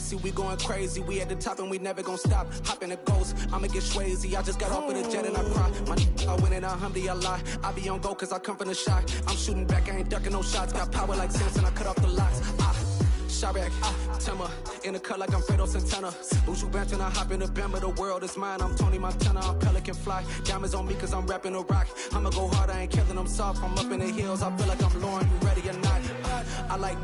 Tracy, we going crazy. We at the top and we never gonna stop. Hop in a ghost, I'ma get swayzy. I just got off of the jet and I cry. I win in a Humvee, I lie. I be on go cause I come from the shot. I'm shooting back, I ain't ducking no shots. Got power like Samson, I cut off the locks. Shabak, Timmer, in the cut like I'm Fredo Santana. Buju Banton, I hop in the Bama, the world is mine. I'm Tony Montana, I'm Pelican Fly. Diamonds on me cause I'm rapping a rock. I'ma go hard, I ain't killing them soft. I'm up in the hills, I feel like I'm Lauren, you ready or not? I like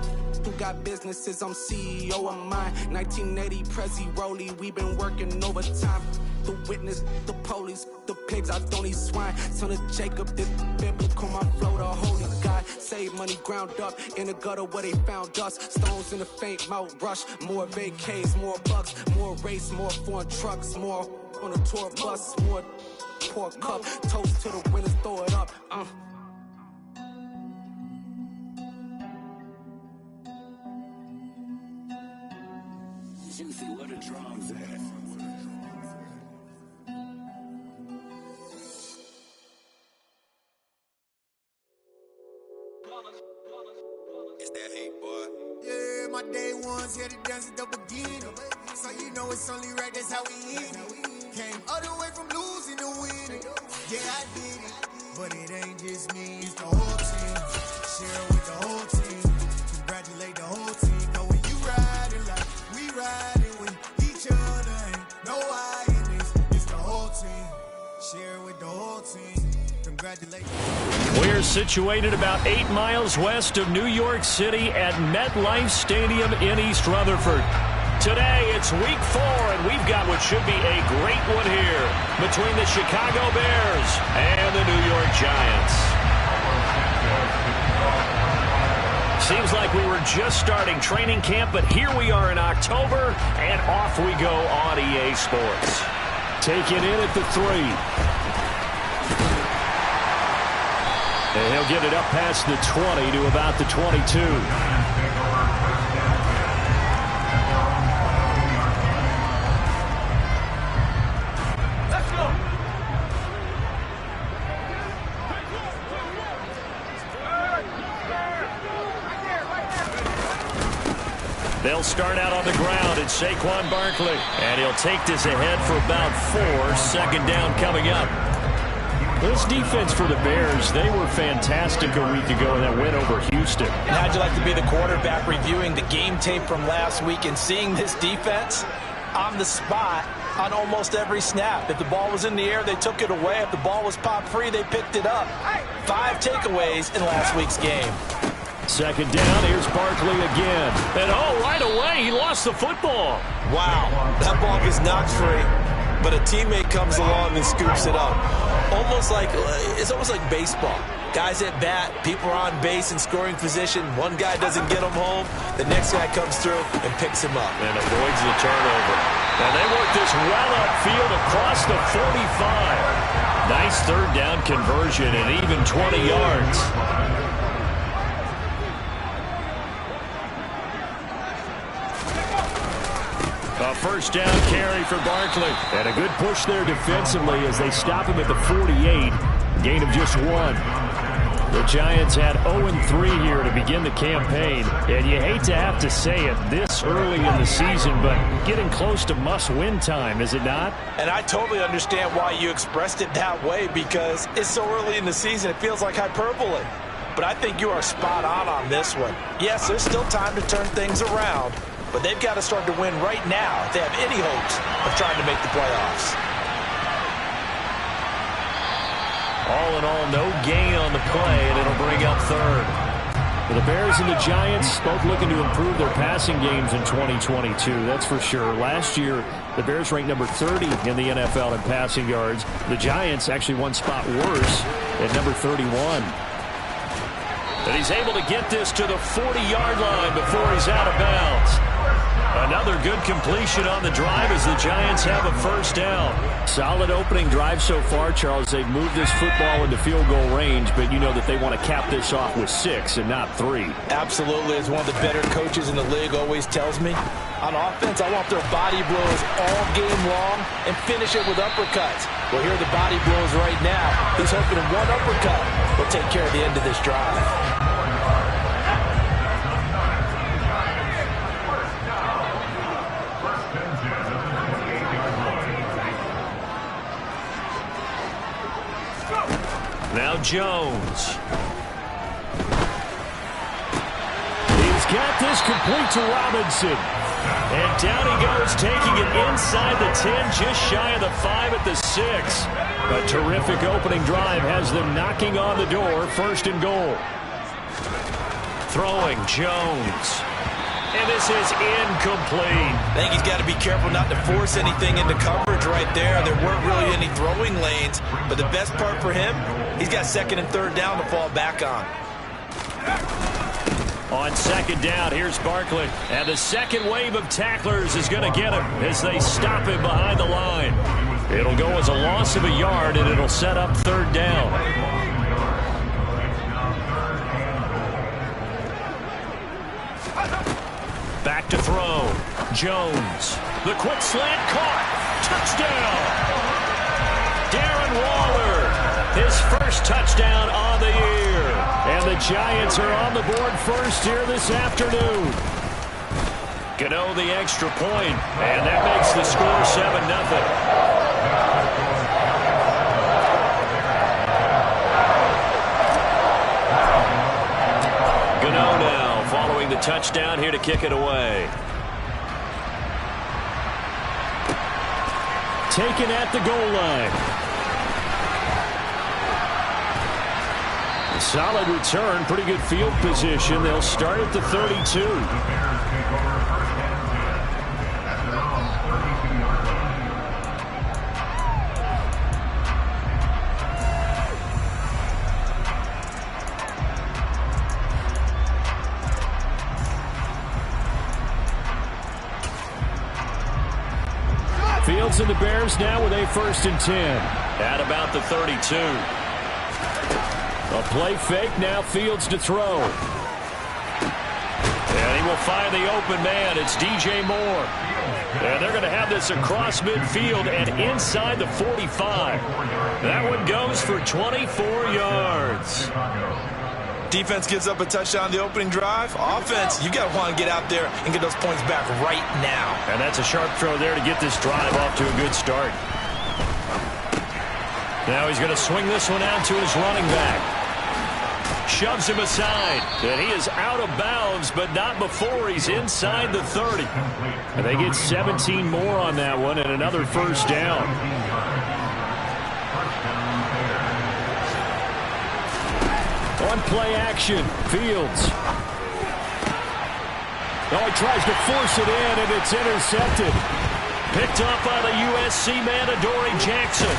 who got businesses, I'm CEO of mine. 1980 Prezi Rolly, we been working overtime. The witness, the police, the pigs, I don't eat swine. Son of Jacob, this biblical, my flow, the holy God. Save money ground up in the gutter where they found us. Stones in the faint mouth rush. More vacays, more bucks, more race, more foreign trucks, more on a tour bus, more pour cup. Toast to the winners, throw it up. Juicy, where the drums at? It's that hate, boy. Yeah, my day ones here to dance at the beginning. So you know it's only right, that's how we eat it. Came all the way from losing to winning. Yeah, I did it. But it ain't just me, it's the whole team. Share with the whole team. Congratulate the whole team. Know when you riding like we riding with each other. Ain't no I in this. It's the whole team. Share with the whole team. We're situated about 8 miles west of New York City at MetLife Stadium in East Rutherford. Today, it's week 4, and we've got what should be a great one here between the Chicago Bears and the New York Giants. Seems like we were just starting training camp, but here we are in October, and off we go on EA Sports. Taking in at the 3. And he'll get it up past the 20 to about the 22. Let's go. They'll start out on the ground. It's Saquon Barkley. And he'll take this ahead for about 4. Second down coming up. This defense for the Bears, they were fantastic a week ago in that win over Houston. And how'd you like to be the quarterback reviewing the game tape from last week and seeing this defense on the spot on almost every snap? If the ball was in the air, they took it away. If the ball was popped free, they picked it up. 5 takeaways in last week's game. Second down, here's Barkley again. And right away, he lost the football. Wow, that ball gets knocked free, but a teammate comes along and scoops it up. It's almost like baseball. Guys at bat, people are on base in scoring position. One guy doesn't get him home. The next guy comes through and picks him up. And avoids the turnover. And they work this well upfield across the 45. Nice third down conversion and even 20 yards. A first down carry for Barkley. And a good push there defensively as they stop him at the 48. Gain of just 1. The Giants had 0-3 here to begin the campaign. And you hate to have to say it this early in the season, but getting close to must-win time, is it not? And I totally understand why you expressed it that way, because it's so early in the season, it feels like hyperbole. But I think you are spot on this one. Yes, there's still time to turn things around, but they've got to start to win right now if they have any hopes of trying to make the playoffs. All in all, no gain on the play, and it'll bring up third. For the Bears and the Giants, both looking to improve their passing games in 2022, that's for sure. Last year, the Bears ranked number 30 in the NFL in passing yards. The Giants actually one spot worse at number 31. And he's able to get this to the 40-yard line before he's out of bounds. Another good completion on the drive as the Giants have a first down. Solid opening drive so far, Charles. They've moved this football into field goal range, but you know that they want to cap this off with 6 and not 3. Absolutely. As one of the better coaches in the league always tells me, on offense, I want their body blows all game long and finish it with uppercuts. Well, here are the body blows right now. He's hoping one uppercut will take care of the end of this drive. Jones. He's got this complete to Robinson. And down he goes, taking it inside the 10, just shy of the 5 at the 6. A terrific opening drive has them knocking on the door, 1st and goal. Throwing, Jones. And this is incomplete. I think he's got to be careful not to force anything into coverage right there. There weren't really any throwing lanes, but the best part for him, he's got 2nd and 3rd down to fall back on. On 2nd down, here's Barkley. And the second wave of tacklers is going to get him as they stop him behind the line. It'll go as a loss of a yard, and it'll set up 3rd down. Back to throw. Jones. The quick slant caught. Touchdown. Darren Waller. His first touchdown on the year. And the Giants are on the board first here this afternoon. Gano the extra point, and that makes the score 7-0. Gano now following the touchdown here to kick it away. Taken at the goal line. Solid return, pretty good field position. They'll start at the 32. Fields and the Bears now with a 1st and 10 at about the 32. A play fake, now Fields to throw. And he will find the open man. It's DJ Moore. And they're going to have this across midfield and inside the 45. That one goes for 24 yards. Defense gives up a touchdown on the opening drive. Offense, you got to want to get out there and get those points back right now. And that's a sharp throw there to get this drive off to a good start. Now he's going to swing this one out to his running back. Shoves him aside. And he is out of bounds, but not before he's inside the 30. And they get 17 more on that one and another 1st down. On play action, Fields. Oh, he tries to force it in, and it's intercepted. Picked up by the USC man, Adoree Jackson.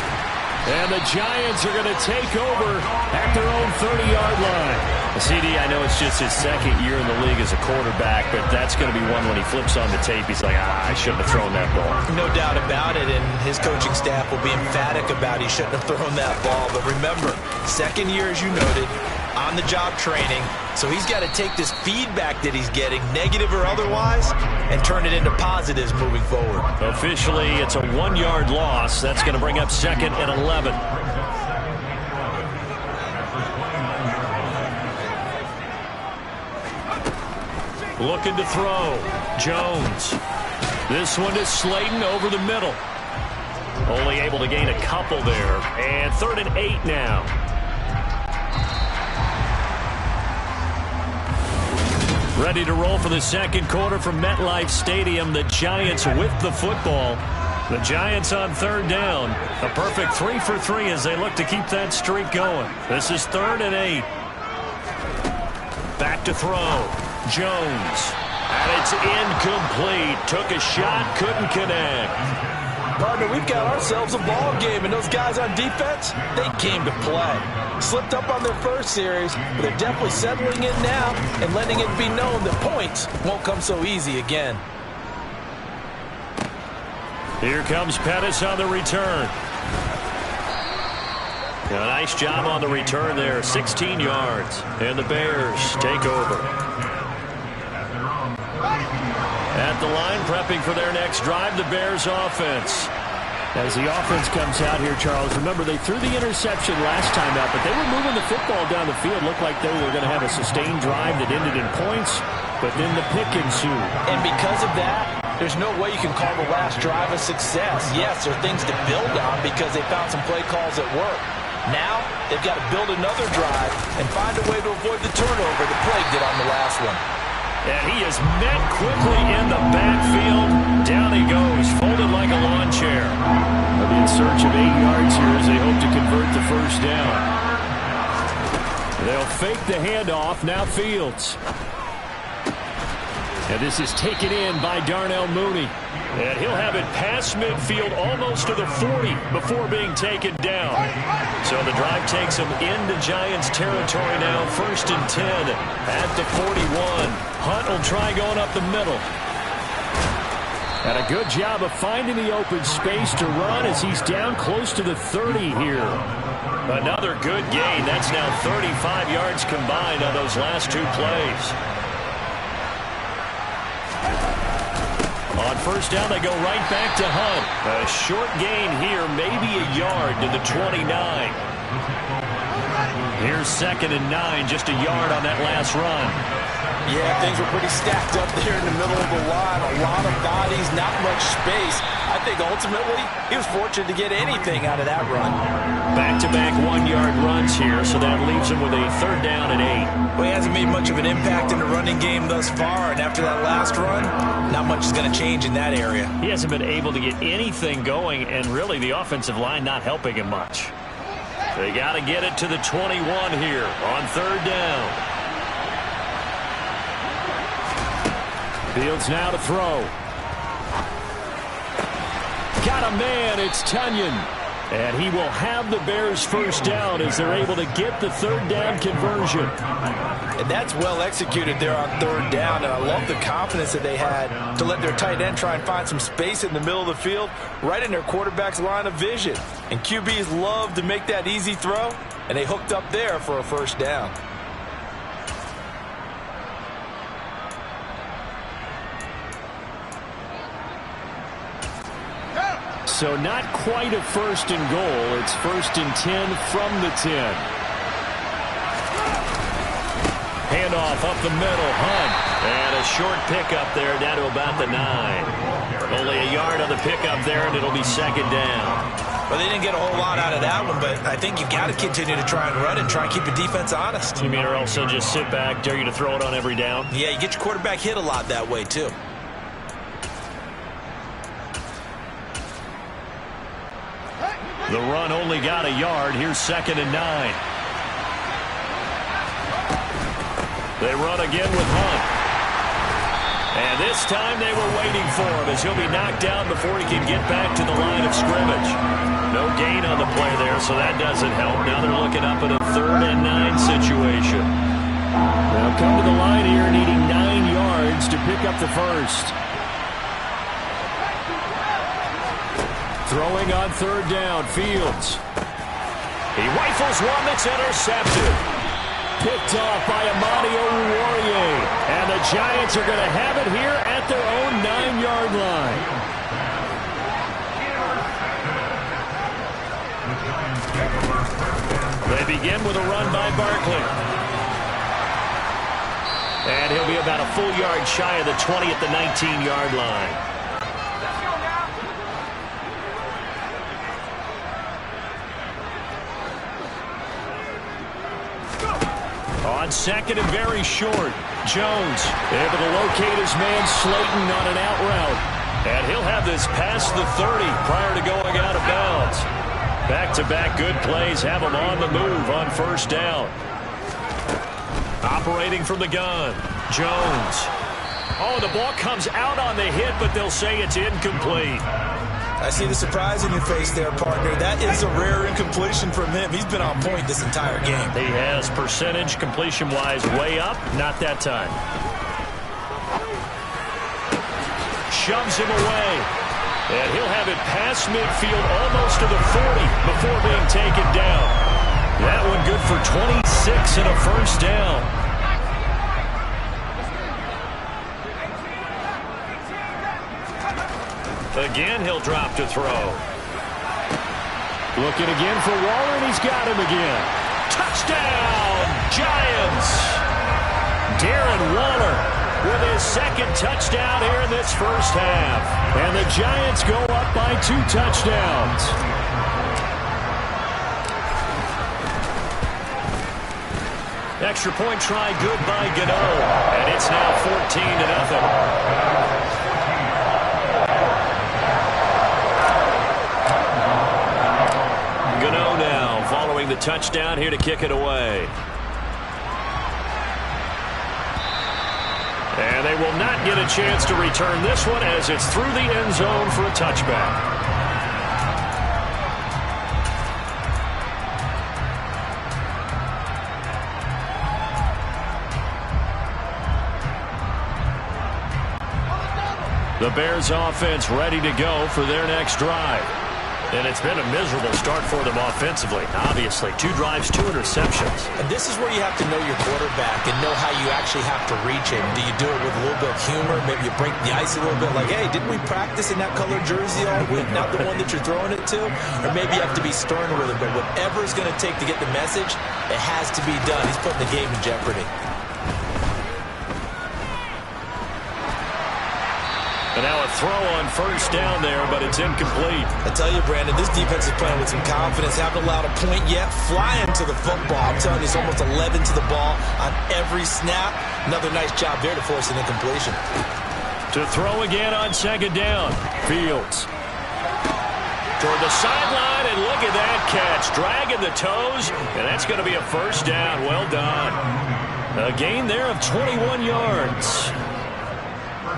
And the Giants are going to take over at their own 30-yard line. CD, I know it's just his 2nd year in the league as a quarterback, but that's going to be one when he flips on the tape. He's like, I shouldn't have thrown that ball. No doubt about it, and his coaching staff will be emphatic about he shouldn't have thrown that ball. But remember, 2nd year, as you noted, on-the-job training. So he's got to take this feedback that he's getting, negative or otherwise, and turn it into positives moving forward. Officially, it's a 1-yard loss. That's going to bring up 2nd and 11. Looking to throw. Jones. This one is Slayton over the middle. Only able to gain a couple there. And 3rd and 8 now. Ready to roll for the 2nd quarter from MetLife Stadium. The Giants with the football. The Giants on 3rd down. A perfect 3 for 3 as they look to keep that streak going. This is 3rd and 8. Back to throw. Jones. And it's incomplete. Took a shot, couldn't connect. Partner, we've got ourselves a ball game, and those guys on defense, they came to play. Slipped up on their first series, but they're definitely settling in now and letting it be known that points won't come so easy again. Here comes Pettis on the return. A nice job on the return there, 16 yards. And the Bears take over. At the line, prepping for their next drive, the Bears offense. As the offense comes out here, Charles, remember they threw the interception last time out, but they were moving the football down the field. Looked like they were going to have a sustained drive that ended in points, but then the pick ensued. And because of that, there's no way you can call the last drive a success. Yes, there are things to build on because they found some play calls that work. Now, they've got to build another drive and find a way to avoid the turnover that plagued it on the last one. And he is met quickly in the backfield. Down he goes, folded like a lawn chair. They'll be in search of 8 yards here as they hope to convert the first down. They'll fake the handoff, now Fields. And this is taken in by Darnell Mooney. And he'll have it past midfield almost to the 40 before being taken down. So the drive takes him into Giants territory now, 1st and 10 at the 41. Hunt will try going up the middle. And a good job of finding the open space to run as he's down close to the 30 here. Another good gain. That's now 35 yards combined on those last 2 plays. On first down, they go right back to Hunt. A short gain here, maybe a yard to the 29. Here's 2nd and 9, just a yard on that last run. Yeah, things were pretty stacked up there in the middle of the line. A lot of bodies, not much space. I think ultimately he was fortunate to get anything out of that run. Back-to-back 1-yard runs here, so that leaves him with a 3rd down and 8. Well, he hasn't made much of an impact in the running game thus far, and after that last run, not much is going to change in that area. He hasn't been able to get anything going, and really the offensive line not helping him much. They got to get it to the 21 here on 3rd down. Fields now to throw. Got a man, it's Tunyon. And he will have the Bears first down as they're able to get the 3rd down conversion. And that's well executed there on 3rd down. And I love the confidence that they had to let their tight end try and find some space in the middle of the field, right in their quarterback's line of vision. And QBs love to make that easy throw, and they hooked up there for a first down. So not quite a 1st and goal. It's 1st and 10 from the 10. Handoff up the middle. Hunt. And a short pickup there down to about the 9. Only a yard on the pickup there, and it'll be 2nd down. Well, they didn't get a whole lot out of that one, but I think you've got to continue to try and run and try and keep the defense honest. You mean or also just sit back, dare you to throw it on every down? Yeah, you get your quarterback hit a lot that way, too. The run only got a yard. Here's 2nd and 9. They run again with Hunt. And this time they were waiting for him as he'll be knocked down before he can get back to the line of scrimmage. No gain on the play there, so that doesn't help. Now they're looking up at a 3rd and 9 situation. They'll come to the line here needing 9 yards to pick up the first. Throwing on 3rd down, Fields. He rifles one that's intercepted. Picked off by Amani Oruwariye. And the Giants are going to have it here at their own 9-yard line. They begin with a run by Barkley. And he'll be about a full yard shy of the 20 at the 19-yard line. On 2nd and very short, Jones able to locate his man Slayton on an out route. And he'll have this past the 30 prior to going out of bounds. Back-to-back good plays have him on the move on 1st down. Operating from the gun, Jones. Oh, the ball comes out on the hit, but they'll say it's incomplete. I see the surprise in your face there, partner. That is a rare incompletion from him. He's been on point this entire game. He has percentage completion-wise way up. Not that time. Shoves him away. And he'll have it past midfield almost to the 40 before being taken down. That one good for 26 and a first down. Again, he'll drop to throw. Looking again for Waller, and he's got him again. Touchdown, Giants! Darren Waller with his 2nd touchdown here in this first half. And the Giants go up by 2 touchdowns. Extra point try good by Gano. And it's now 14-0. Gano now following the touchdown here to kick it away. And they will not get a chance to return this one as it's through the end zone for a touchback. The Bears offense ready to go for their next drive. And it's been a miserable start for them offensively. Obviously, 2 drives, 2 interceptions. And this is where you have to know your quarterback and know how you actually have to reach him. Do you do it with a little bit of humor? Maybe you break the ice a little bit like, hey, didn't we practice in that colored jersey all week? Not the one that you're throwing it to? Or maybe you have to be stern with him. But whatever it's going to take to get the message, it has to be done. He's putting the game in jeopardy. And now a throw on first down there, but it's incomplete. I tell you, Brandon, this defense is playing with some confidence. Haven't allowed a point yet. Flying to the football. I'm telling you, it's almost 11 to the ball on every snap. Another nice job there to force an incompletion. To throw again on second down. Fields. Toward the sideline, and look at that catch. Dragging the toes, and that's going to be a first down. Well done. A gain there of 21 yards.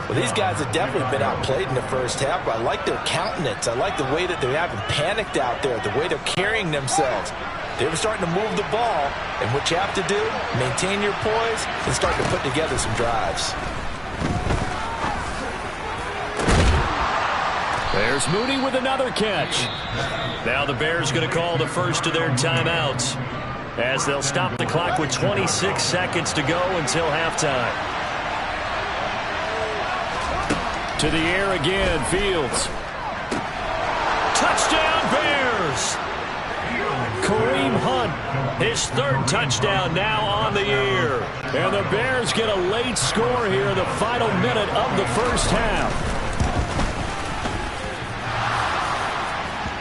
Well, these guys have definitely been outplayed in the first half. I like their countenance. I like the way that they haven't panicked out there, the way they're carrying themselves. They were starting to move the ball, and what you have to do, maintain your poise and start to put together some drives. There's Mooney with another catch. Now the Bears going to call the first of their timeouts as they'll stop the clock with 26 seconds to go until halftime. To the air again, Fields. Touchdown, Bears! Kareem Hunt, his 3rd touchdown now on the year. And the Bears get a late score here in the final minute of the first half.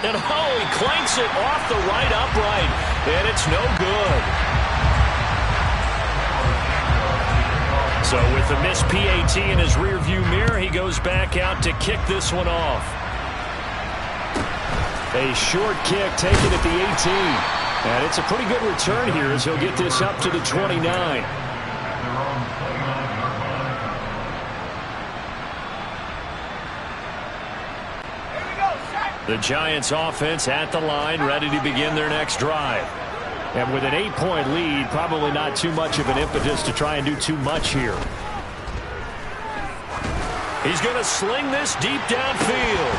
And he clanks it off the right upright, and it's no good. So with the missed PAT in his rearview mirror, he goes back out to kick this one off. A short kick taken at the 18. And it's a pretty good return here as he'll get this up to the 29. The Giants offense at the line, ready to begin their next drive. And with an 8-point lead, probably not too much of an impetus to try and do too much here. He's going to sling this deep downfield.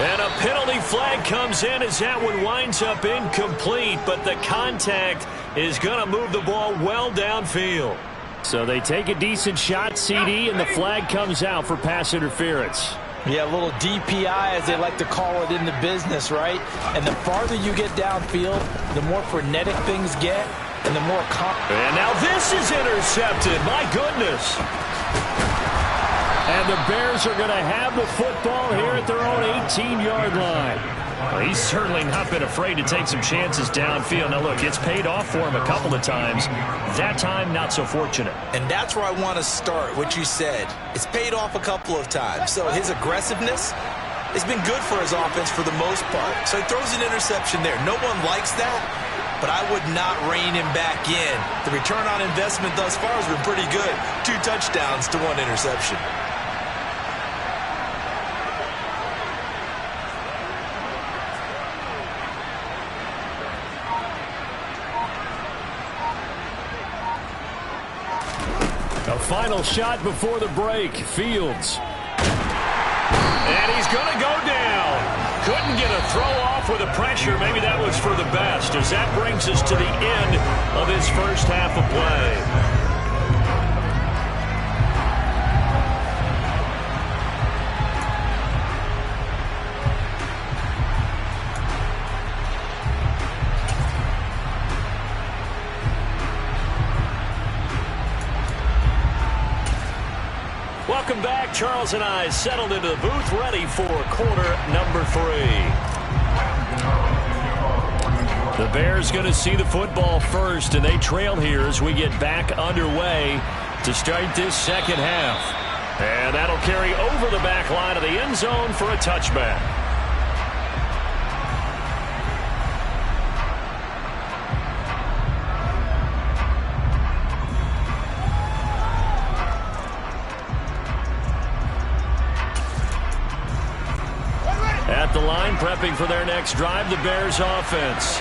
And a penalty flag comes in as that one winds up incomplete, but the contact is going to move the ball well downfield. So they take a decent shot, CD, and the flag comes out for pass interference. Yeah, a little DPI, as they like to call it in the business, right? And the farther you get downfield, the more frenetic things get, and the more... And now this is intercepted. My goodness. And the Bears are going to have the football here at their own 18-yard line. Well, he's certainly not been afraid to take some chances downfield. Now, look, it's paid off for him a couple of times. That time, not so fortunate. And that's where I want to start, what you said. It's paid off a couple of times. So his aggressiveness has been good for his offense for the most part. So he throws an interception there. No one likes that, but I would not rein him back in. The return on investment thus far has been pretty good. 2 touchdowns to 1 interception. A final shot before the break. Fields. And he's going to go down. Couldn't get a throw off with the pressure. Maybe that was for the best, as that brings us to the end of his first half of play. Welcome back. Charles and I settled into the booth, ready for quarter number 3. The Bears going to see the football first, and they trail here as we get back underway to start this second half. And that'll carry over the back line of the end zone for a touchback. At the line, prepping for their next drive, the Bears offense.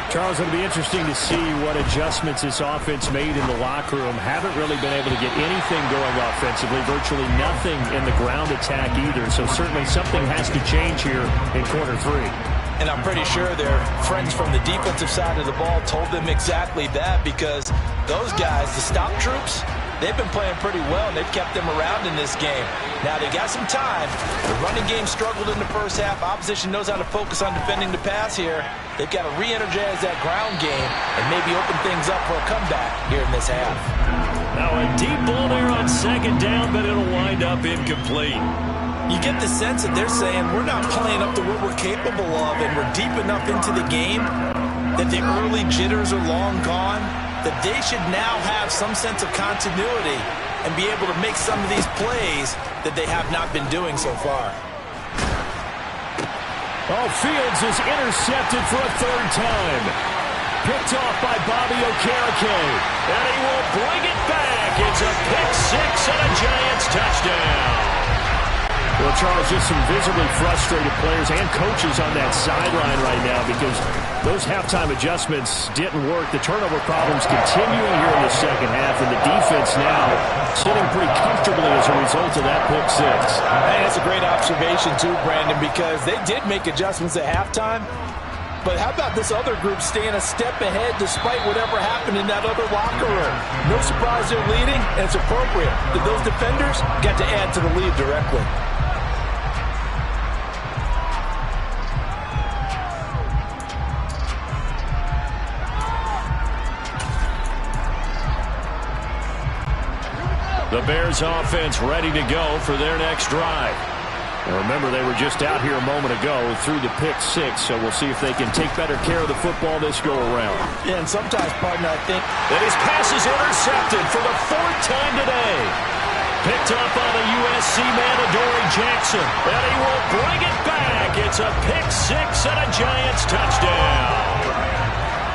Charles, it'll be interesting to see what adjustments this offense made in the locker room. Haven't really been able to get anything going offensively, virtually nothing in the ground attack either. So certainly something has to change here in quarter three. And I'm pretty sure their friends from the defensive side of the ball told them exactly that, because those guys, the stop troops, they've been playing pretty well, and they've kept them around in this game. Now, they got some time. The running game struggled in the first half. Opposition knows how to focus on defending the pass here. They've got to re-energize that ground game and maybe open things up for a comeback here in this half. Now, a deep ball there on second down, but it'll wind up incomplete. You get the sense that they're saying we're not playing up to what we're capable of, and we're deep enough into the game that the early jitters are long gone, that they should now have some sense of continuity and be able to make some of these plays that they have not been doing so far. Oh, Fields is intercepted for a third time. Picked off by Bobby Okereke, and he will bring it back. It's a pick six and a Giants touchdown. Well, Charles, just some visibly frustrated players and coaches on that sideline right now because those halftime adjustments didn't work. The turnover problems continuing here in the second half, and the defense now sitting pretty comfortably as a result of that pick six. Hey, that's a great observation too, Brandon, because they did make adjustments at halftime. But how about this other group staying a step ahead despite whatever happened in that other locker room? No surprise they're leading, and it's appropriate that those defenders got to add to the lead directly. The Bears offense ready to go for their next drive. Now remember, they were just out here a moment ago through the pick six, so we'll see if they can take better care of the football this go-around. Yeah, and sometimes, partner, I think that his pass is intercepted for the fourth time today. Picked up on a USC man, Adoree Jackson, and he will bring it back. It's a pick six and a Giants touchdown.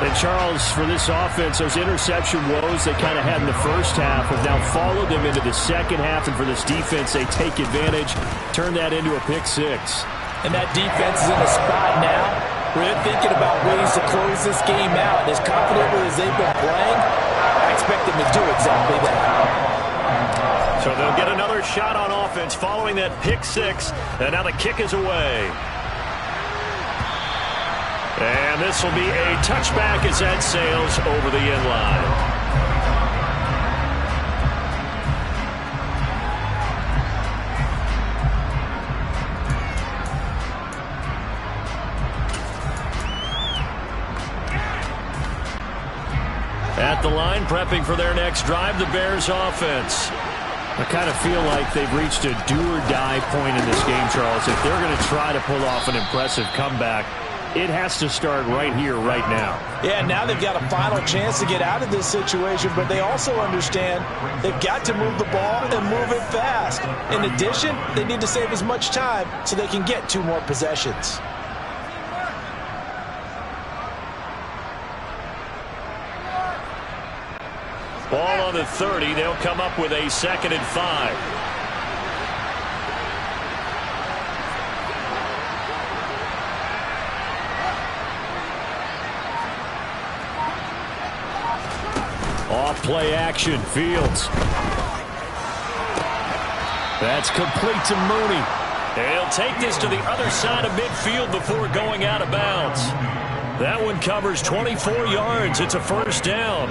And Charles, for this offense, those interception woes they kind of had in the first half have now followed them into the second half. And for this defense, they take advantage, turn that into a pick six. And that defense is in a spot now where they're thinking about ways to close this game out. As confidently as they've been playing, I expect them to do exactly that. So they'll get another shot on offense following that pick six. And now the kick is away. And this will be a touchback as that sails over the end line. At the line, prepping for their next drive, the Bears offense. I kind of feel like they've reached a do-or-die point in this game, Charles. If they're going to try to pull off an impressive comeback, it has to start right here, right now. Yeah, now they've got a final chance to get out of this situation, but they also understand they've got to move the ball and move it fast. In addition, they need to save as much time so they can get 2 more possessions. Ball on the 30. They'll come up with a 2nd and 5. Off play action, Fields. That's complete to Mooney. He'll take this to the other side of midfield before going out of bounds. That one covers 24 yards. It's a first down.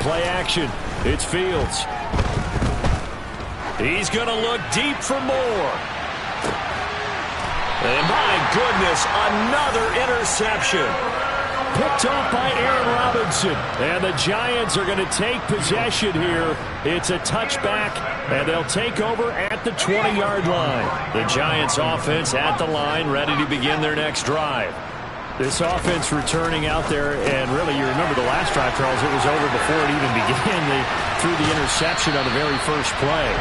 Play action. It's Fields. He's going to look deep for more. And my goodness, another interception. picked off by Aaron Robinson. And the Giants are going to take possession here. It's a touchback, and they'll take over at the 20-yard line. The Giants offense at the line, ready to begin their next drive. This offense returning out there, and really, you remember the last drive, Charles, it was over before it even began. They threw the interception on the very first play.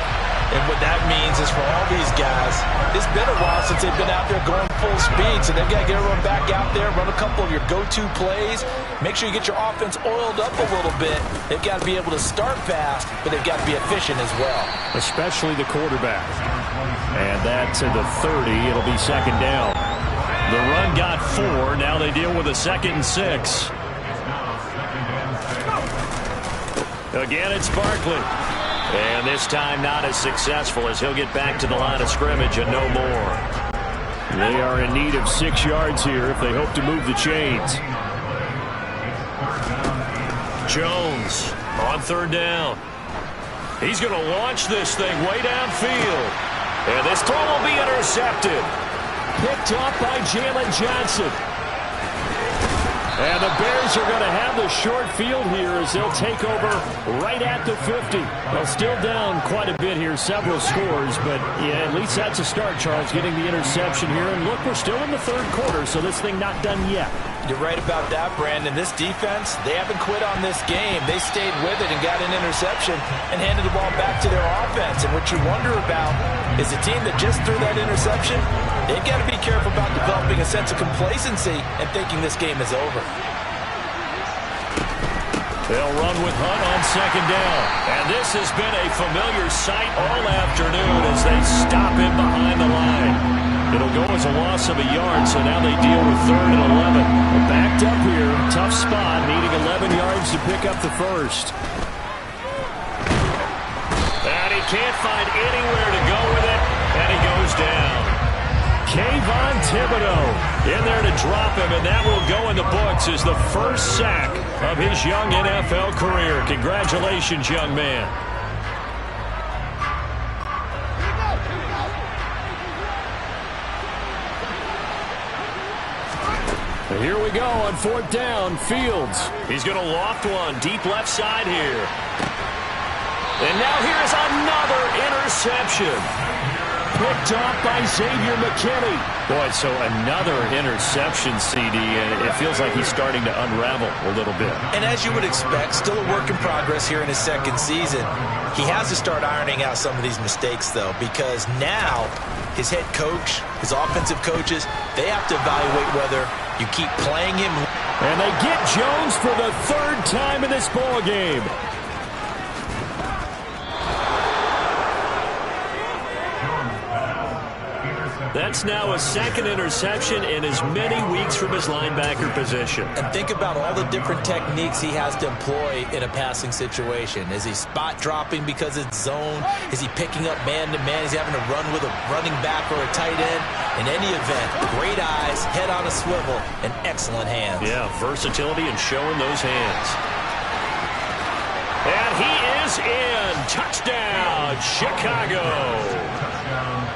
And what that means is for all these guys, it's been a while since they've been out there going full speed, so they've got to get everyone back out there, run a couple of your go-to plays, make sure you get your offense oiled up a little bit. They've got to be able to start fast, but they've got to be efficient as well. Especially the quarterback. And that to the 30. It'll be second down. The run got 4. Now they deal with a 2nd and 6. Again, it's Barkley. And this time not as successful as he'll get back to the line of scrimmage and no more. They are in need of 6 yards here if they hope to move the chains. Jones on third down. He's going to launch this thing way downfield. And this throw will be intercepted. Picked off by Jalen Johnson. And the Bears are going to have the short field here as they'll take over right at the 50. They'll still down quite a bit here, several scores, but yeah, at least that's a start, Charles, getting the interception here. And look, we're still in the third quarter, so this thing not done yet. You're right about that, Brandon. This defense, they haven't quit on this game. They stayed with it and got an interception and handed the ball back to their offense. And what you wonder about is a team that just threw that interception, they've got to be careful about developing a sense of complacency and thinking this game is over. They'll run with Hunt on second down. And this has been a familiar sight all afternoon as they stop him behind the line. It'll go as a loss of a yard, so now they deal with 3rd and 11. They're backed up here, tough spot, needing 11 yards to pick up the first. And he can't find anywhere to go with it, and he goes down. Kayvon Thibodeaux in there to drop him, and that will go in the books as the first sack of his young NFL career. Congratulations, young man. Here we go on 4th down. Fields. He's going to loft one deep left side here. And now here's another interception. Picked off by Xavier McKinney. Boy, so another interception, CD, and it feels like he's starting to unravel a little bit. And as you would expect, still a work in progress here in his second season. He has to start ironing out some of these mistakes, though, because now his head coach, his offensive coaches, they have to evaluate whether you keep playing him. And they get Jones for the 3rd time in this ball game. That's now a 2nd interception in as many weeks from his linebacker position. And think about all the different techniques he has to employ in a passing situation. Is he spot dropping because it's zone? Is he picking up man-to-man? Is he having to run with a running back or a tight end? In any event, great eyes, head on a swivel, and excellent hands. Yeah, versatility and showing those hands. And he is in. Touchdown, Chicago.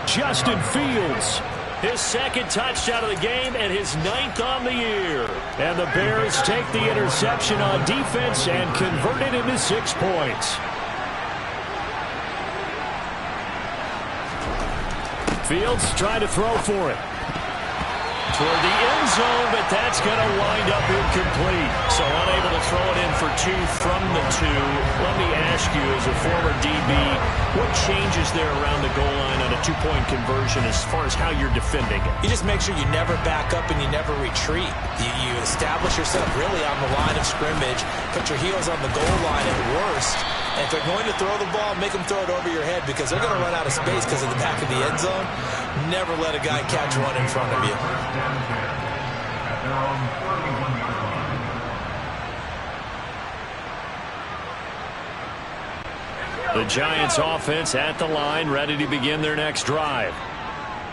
Justin Fields, his 2nd touchdown of the game and his 9th on the year. And the Bears take the interception on defense and convert it into 6 points. Fields trying to throw for it. Toward the end zone, but that's going to wind up incomplete. So unable to throw it in for 2 from the 2. Let me ask you, as a former DB, what changes there around the goal line on a 2-point conversion as far as how you're defending it? You just make sure you never back up and you never retreat. You establish yourself really on the line of scrimmage, put your heels on the goal line at worst. And if they're going to throw the ball, make them throw it over your head because they're going to run out of space because of the back of the end zone. Never let a guy catch one in front of you. The Giants offense at the line, ready to begin their next drive.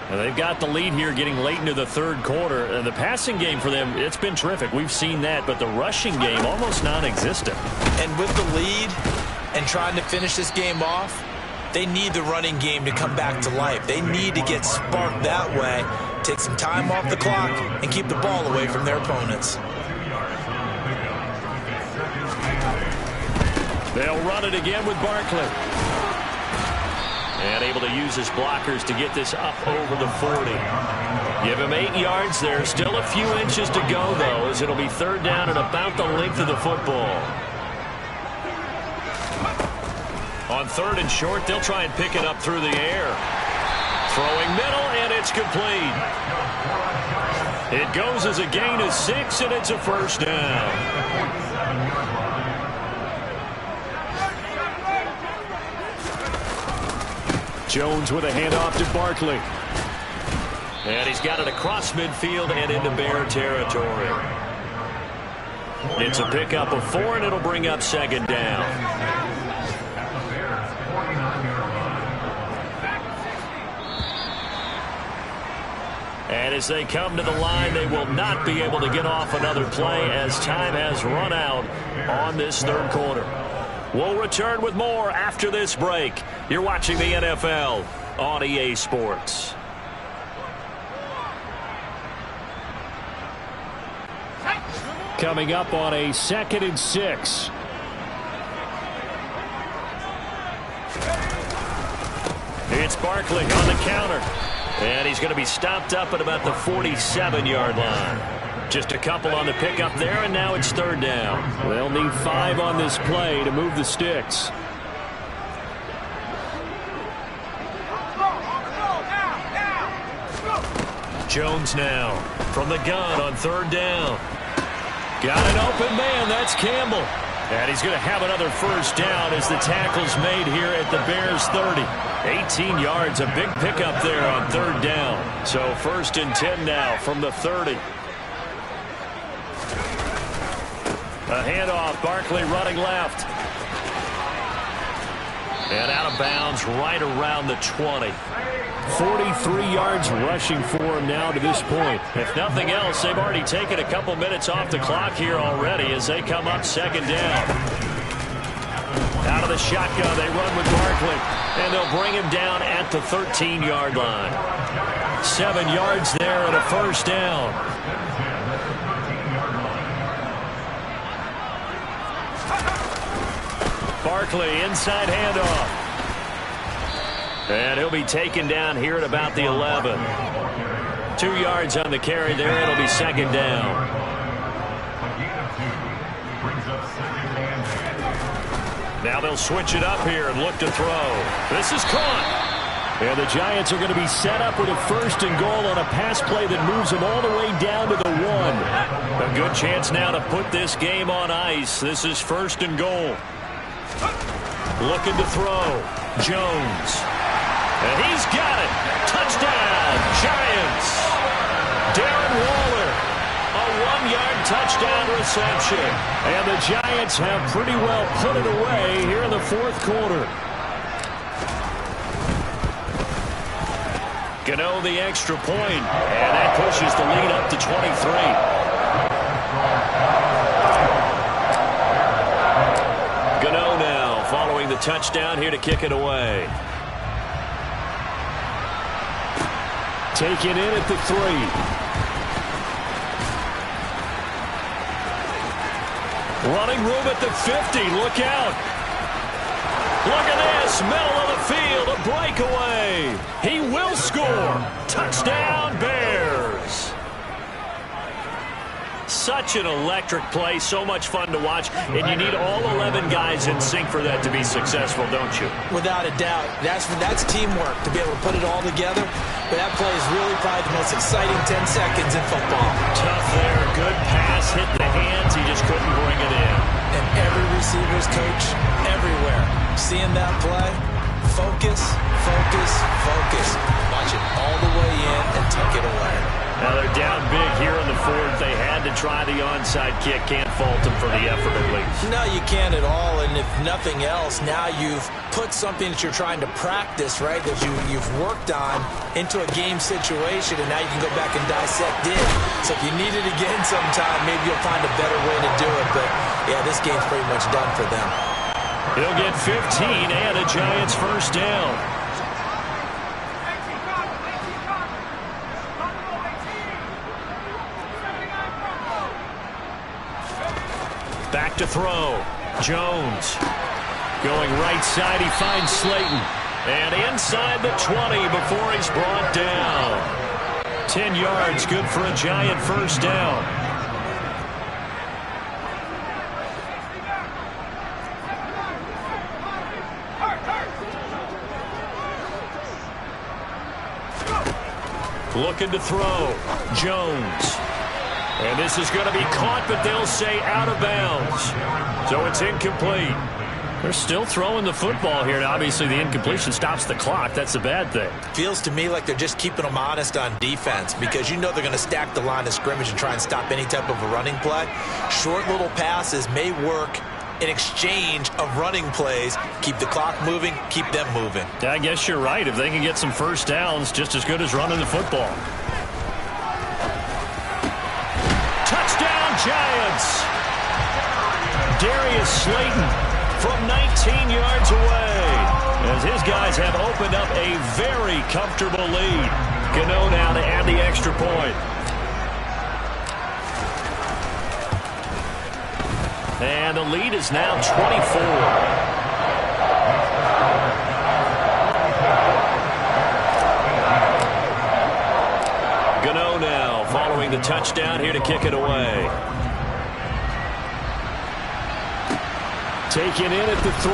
And they've got the lead here getting late into the 3rd quarter. And the passing game for them, it's been terrific. We've seen that, but the rushing game almost non-existent. And with the lead and trying to finish this game off, they need the running game to come back to life. They need to get sparked that way, take some time off the clock, and keep the ball away from their opponents. They'll run it again with Barkley. And able to use his blockers to get this up over the 40. Give him 8 yards there. Still a few inches to go, though, as it'll be third down and about the length of the football. On third and short, they'll try and pick it up through the air. Throwing middle, and it's complete. It goes as a gain of 6, and it's a first down. Jones with a handoff to Barkley. And he's got it across midfield and into Bear territory. It's a pickup of 4, and it'll bring up second down. And as they come to the line, they will not be able to get off another play as time has run out on this third quarter. We'll return with more after this break. You're watching the NFL on EA Sports. Coming up on a 2nd and 6. It's Barkley on the counter. And he's going to be stopped up at about the 47-yard line. Just a couple on the pickup there, and now it's third down. They'll need 5 on this play to move the sticks. Jones now from the gun on third down. Got an open man. That's Campbell. And he's going to have another first down as the tackle's made here at the Bears 30. 18 yards, a big pickup there on third down. So 1st and 10 now from the 30. A handoff, Barkley running left. And out of bounds right around the 20. 43 yards rushing for him now to this point. If nothing else, they've already taken a couple minutes off the clock here already as they come up second down. Out of the shotgun, they run with Barkley. And they'll bring him down at the 13-yard line. 7 yards there and a first down. Barkley, inside handoff. And he'll be taken down here at about the 11. 2 yards on the carry there. It'll be second down. Now they'll switch it up here and look to throw. This is caught. And the Giants are going to be set up with a 1st and goal on a pass play that moves them all the way down to the 1. A good chance now to put this game on ice. This is 1st and goal. Looking to throw. Jones. And he's got it. Touchdown, Giants. Darren Waller. A 1-yard touchdown reception. And the Giants have pretty well put it away here in the 4th quarter. Gano the extra point. And that pushes the lead up to 23. Gano now following the touchdown here to kick it away. Taken in at the 3. Running room at the 50. Look out. Look at this. Middle of the field. A breakaway. He will score. Touchdown, Bears. Such an electric play. So much fun to watch. And you need all 11 guys in sync for that to be successful, don't you? Without a doubt. That's teamwork to be able to put it all together. But that play is really probably the most exciting 10 seconds in football. Tough there. Good pass. Hit the hands. He just couldn't bring it in. And every receiver's coach everywhere. Seeing that play, focus, focus, focus. Watch it all the way in and tuck it away. Now they're down big here in the 4th. They had to try the onside kick. Can't fault them for the effort at least. No, you can't at all. And if nothing else, now you've put something that you're trying to practice, right, that you've worked on into a game situation, and now you can go back and dissect it. So if you need it again sometime, maybe you'll find a better way to do it. But, yeah, this game's pretty much done for them. He'll get 15 and a Giants first down. Back to throw. Jones. Going right side, he finds Slayton. And inside the 20 before he's brought down. 10 yards, good for a Giant first down. Looking to throw. Jones. And this is going to be caught, but they'll say out of bounds. So it's incomplete. They're still throwing the football here, and obviously the incompletion stops the clock. That's a bad thing. Feels to me like they're just keeping them honest on defense because you know they're going to stack the line of scrimmage and try and stop any type of a running play. Short little passes may work in exchange of running plays. Keep the clock moving, keep them moving. I guess you're right. If they can get some first downs, just as good as running the football. Touchdown, Giants! Darius Slayton from 19 yards away, as his guys have opened up a very comfortable lead. Gano now to add the extra point. And the lead is now 24. Gano now following the touchdown here to kick it away. Taken in at the 3.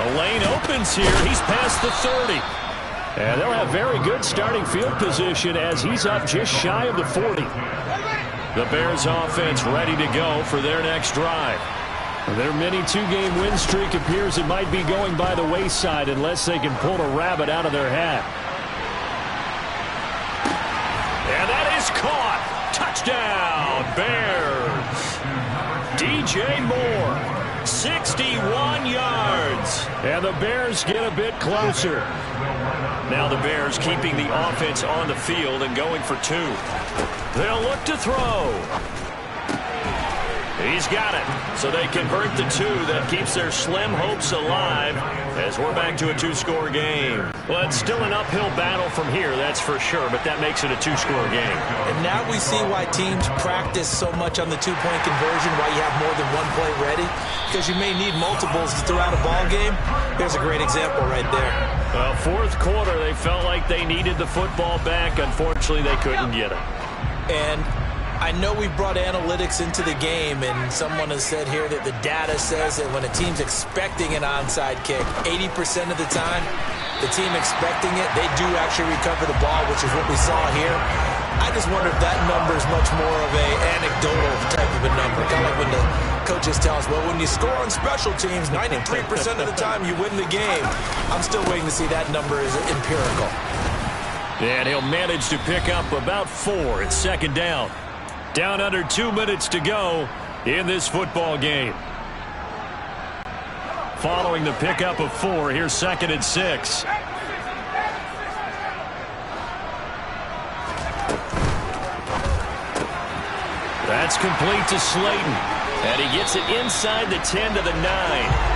A lane opens here. He's past the 30. And they'll have very good starting field position as he's up just shy of the 40. The Bears offense ready to go for their next drive. Their mini two-game win streak appears it might be going by the wayside unless they can pull a rabbit out of their hat. And that is caught. Touchdown, Bears. DJ Moore, 61 yards. And the Bears get a bit closer. Now the Bears keeping the offense on the field and going for 2. They'll look to throw. He's got it. So they convert the 2. That keeps their slim hopes alive as we're back to a 2-score game. Well, it's still an uphill battle from here, that's for sure, but that makes it a 2-score game. And now we see why teams practice so much on the 2-point conversion, why you have more than one play ready, because you may need multiples throughout a ball game. Here's a great example right there. Fourth quarter, they felt like they needed the football back. Unfortunately, they couldn't get it. And I know we brought analytics into the game, and someone has said here that the data says that when a team's expecting an onside kick, 80% of the time, the team expecting it, they do actually recover the ball, which is what we saw here. I just wonder if that number is much more of a anecdotal type of a number, kind of like when the coaches tell us, well, when you score on special teams, 93% of the time you win the game. I'm still waiting to see that number is empirical. And he'll manage to pick up about 4. It's second down. Down under 2 minutes to go in this football game. Following the pickup of 4, here's 2nd and 6. That's complete to Slayton. And he gets it inside the 10 to the 9.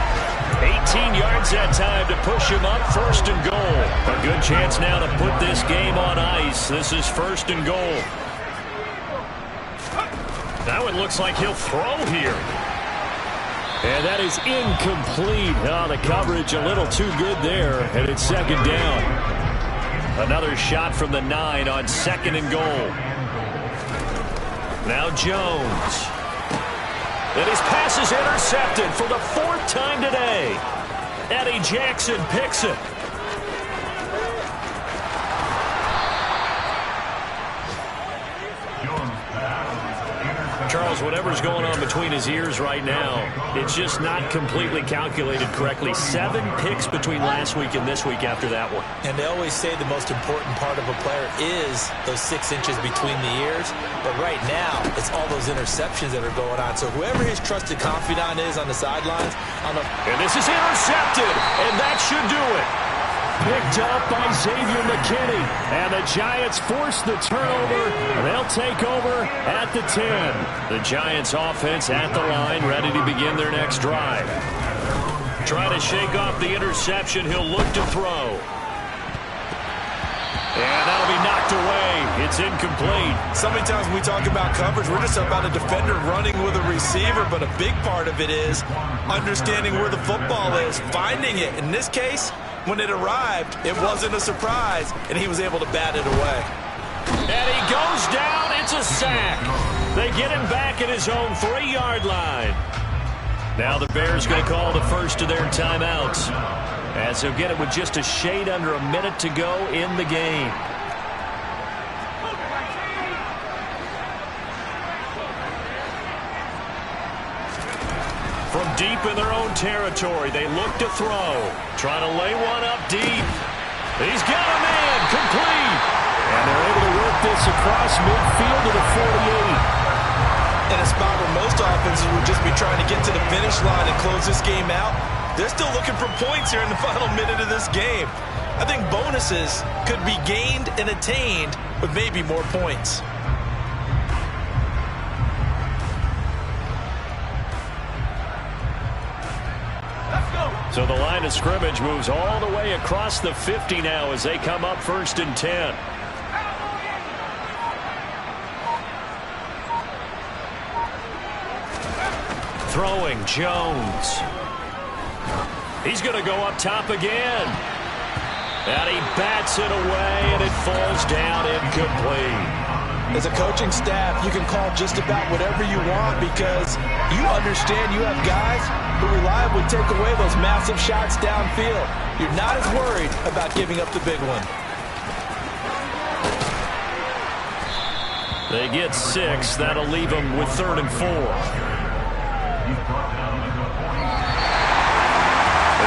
18 yards that time to push him up, 1st and goal. A good chance now to put this game on ice. This is 1st and goal. Now it looks like he'll throw here. And that is incomplete. Oh, the coverage a little too good there, and it's 2nd down. Another shot from the 9 on 2nd and goal. Now Jones. And his pass is intercepted for the 4th time today. Eddie Jackson picks it. Charles, whatever's going on between his ears right now, it's just not completely calculated correctly. 7 picks between last week and this week after that one. And they always say the most important part of a player is those 6 inches between the ears. But right now, it's all those interceptions that are going on. So whoever his trusted confidant is on the sidelines, and this is intercepted, and that should do it. Picked up by Xavier McKinney. And the Giants force the turnover. They'll take over at the 10. The Giants offense at the line, ready to begin their next drive. Trying to shake off the interception. He'll look to throw. And that'll be knocked away It's incomplete. So many times when we talk about coverage, we're just about a defender running with a receiver, but a big part of it is understanding where the football is, finding it. In this case, when it arrived, it wasn't a surprise, and he was able to bat it away. And he goes down. It's a sack. They get him back at his own 3-yard line. Now the Bears going to call the first of their timeouts, as they'll get it with just a shade under a minute to go in the game. From deep in their own territory, they look to throw. Trying to lay one up deep. He's got a man, complete. And they're able to work this across midfield to the 48. In a spot where most offenses would just be trying to get to the finish line and close this game out, they're still looking for points here in the final minute of this game. I think bonuses could be gained and attained with maybe more points. So the line of scrimmage moves all the way across the 50 now as they come up 1st and 10. Throwing Jones. He's going to go up top again. And he bats it away, and it falls down incomplete. As a coaching staff, you can call just about whatever you want because you understand you have guys who reliably take away those massive shots downfield. You're not as worried about giving up the big one. They get 6. That'll leave them with 3rd and 4.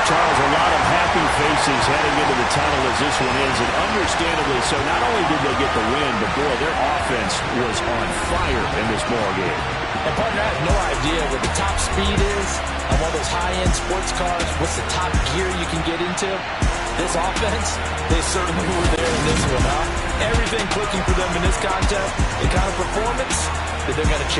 Charles, a lot of happy faces heading into the tunnel as this one is, and understandably so. Not only did they get the win, but boy, their offense was on fire in this ball game. And partner, I have no idea what the top speed is on one of those high-end sports cars. What's the top gear you can get into? This offense, they certainly were there in this one, huh? Everything clicking for them in this contest, the kind of performance that they're going to chase.